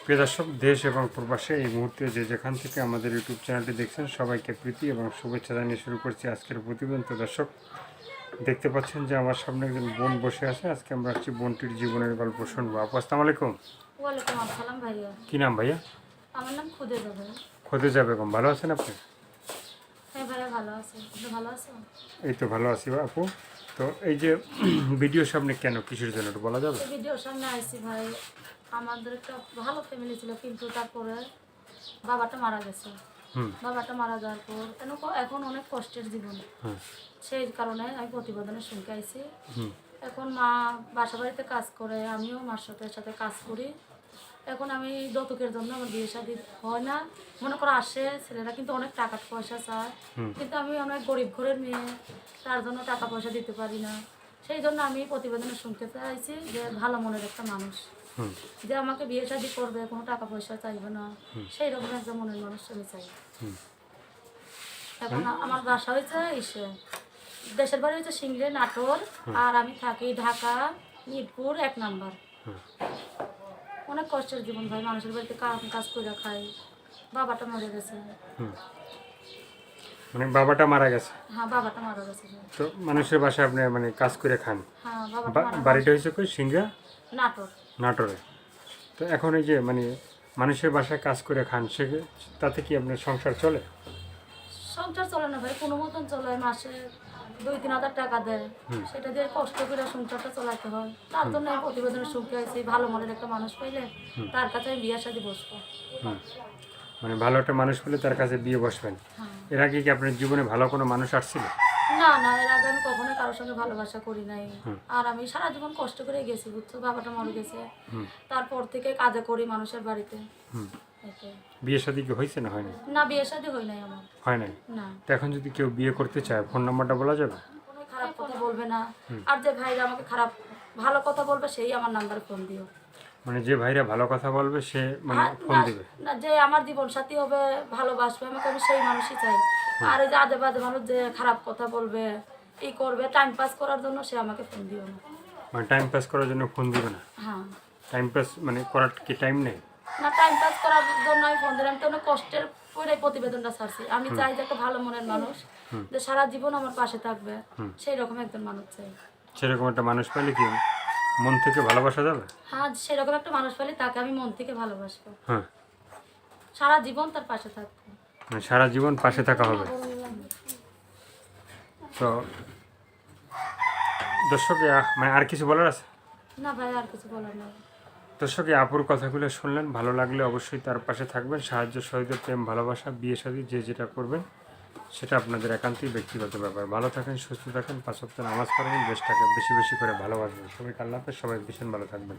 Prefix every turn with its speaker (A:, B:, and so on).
A: প্রিয় দর্শক, দেশ এবং প্রবাসে এই মুহূর্তে যে যেখান থেকে আমাদের ইউটিউব চ্যানেলটি দেখছেন সবাইকে প্রীতি এবং শুভেচ্ছা জানিয়ে শুরু করছি আজকের প্রতিবেদন। তো দর্শক, দেখতে পাচ্ছেন যে আমার সামনে একজন বোন বসে আছে। আজকে আমরা হচ্ছে বোনটির জীবনের গল্প শুনবো। আপু, আসসালামু আলাইকুম।
B: ওয়ালাইকুম আসসালাম ভাইয়া।
A: কী নাম ভাইয়া?
B: আমার নাম খুদেজা ভাইয়া।
A: খোদেজা বেগম, ভালো আছেন আপনি?
B: হ্যাঁ ভাইয়া, ভালো আছে। আপনি ভালো আছেন?
A: এই তো ভালো আছি আপু। তো এই যে ভিডিও সামনে কেন, কিসের জন্য একটু বলা যাবে?
B: এই ভিডিওর সামনে আইছি ভাই, আমাদের একটা ভালো ফ্যামিলি ছিল, কিন্তু তারপরে বাবাটা মারা গেছে। বাবাটা মারা যাওয়ার পর এখন অনেক কষ্টের জীবন। সেই কারণে আমি প্রতিবেদনের শুনতে আইছি। এখন মা বাসা বাড়িতে কাজ করে, আমিও মার সাথে কাজ করি। এখন আমি যৌতুকের জন্য আমার বিয়ে শাদী হয় না, মনে করো আসে ছেলেরা, কিন্তু অনেক টাকা পয়সা চায়, কিন্তু আমি অনেক গরিব ঘরের মেয়ে, তার জন্য টাকা পয়সা দিতে পারি না। সেই জন্য আমি প্রতিবেদনে শুনতে চাইছি যে ভালো মনের একটা মানুষ যে আমাকে বিয়ে শাদী করবে, কোনো টাকা পয়সা চাইবে না, সেই রকম একটা মনের মানুষ আমি চাই। এখন আমার বাসা হয়েছে দেশের বাড়ি হয়েছে সিংড়ে নাটোর, আর আমি থাকি ঢাকা মিরপুর 1 নাম্বার। অনেক কষ্টের জীবন ভাই, মানুষের বাড়িতে কাজ করে খাই। বাবাটা মারা গেছে।
A: মানে বাবাটা মারা গেছে?
B: হ্যাঁ, বাবাটা মারা গেছে।
A: তো মানুষের বাসায় আপনি মানে কাজ করে খান?
B: হ্যাঁ, বাবাটা
A: বাড়িটা হয়েছে কই? সিংড়া
B: নাটোর।
A: নাটোরে। তো এখন এই যে মানে মানুষের বাসায় কাজ করে খান, সে তাতে কি আপনার সংসার চলে?
B: সংসার চলে না ভাই, কোনো মতন চলে। মাসে 2-3 হাজার টাকা দেয়, সেটা দিয়ে কষ্ট করে সংসারটা চালাতে হয়। তার জন্য আমি প্রতিবেদনে শুনতে আছি ভালো মনের একটা মানুষ পাইলে তার কাছে আমি বিয়ের সাথে বসবো।
A: মানে ভালো একটা মানুষ পেলে তার কাছে বিয়ে বসবেন। এর আগে কি আপনার জীবনে ভালো কোনো মানুষ আসছিল?
B: না না, এর আগে আমি কখনোই কারোর সঙ্গে ভালোবাসা করি নাই। আর আমি সারা জীবন কষ্ট করে গেছি, বুঝছো, বাবাটা মরে গেছে। তারপর থেকে কাজে করি মানুষের বাড়িতে।
A: বিয়ে শাদী কি হয়েছে না হয়নি?
B: না, বিয়ে শাদী হয় নাই আমার।
A: হয় নাই?
B: না।
A: তো এখন যদি কেউ বিয়ে করতে চায়, ফোন নাম্বারটা বলা যাবে?
B: কোনো খারাপ কথা বলবে না, আর যে ভাইরা আমাকে ভালো কথা বলবে সেই আমার নাম্বারে ফোন দিও।
A: মানে যে ভাইরা ভালো কথা বলবে সে মানে ফোন দিবে?
B: না, যে আমার জীবন সাথী হবে, ভালোবাসবে আমাকে, আমি সেই মানুষই চাই। আর এই যে আজে বাজে মানুষ যে খারাপ কথা বলবে, এই করবে টাইম পাস করার জন্য, সে আমাকে ফোন দিও না।
A: মানে টাইম পাস করার জন্য ফোন দিবে না?
B: হ্যাঁ।
A: টাইম পাস মানে করার কি টাইম নেই?
B: না, টাইম পাস করার জন্য আমি ফোন দিলাম। তো অনেক কষ্টের পরে প্রতিবেদনটা ছাড়ছি। আমি চাই যে একটা ভালো মনের মানুষ, যে সারা জীবন আমার পাশে থাকবে, সেই রকম একজন মানুষ চাই।
A: সেরকম একটা মানুষ পেলে কি মন থেকে ভালোবাসা যাবে?
B: হ্যাঁ, সেরকম একটা মানুষ পেলে তাকে আমি মন থেকে ভালোবাসবো।
A: হ্যাঁ,
B: সারা জীবন তার পাশে থাকবো।
A: মানে সারা জীবন পাশে থাকা হবে। তো দর্শক, মানে আর কিছু বলার আছে?
B: না ভাই, আর কিছু বলার নেই।
A: দর্শক, আপুর কথাগুলো শুনলেন, ভালো লাগলে অবশ্যই তার পাশে থাকবেন। সাহায্য সহযোগিতা, প্রেম, ভালোবাসা, বিয়ে শাদী যে যেটা করবেন সেটা আপনাদের একান্তই ব্যক্তিগত ব্যাপার। ভালো থাকেন, সুস্থ থাকেন, 5 ওয়াক্ত নামাজ পড়বেন, দেশটাকে বেশি বেশি করে ভালোবাসবেন। সবাইকে আল্লাহ হাফেজ, সবাই ভীষণ ভালো থাকবেন।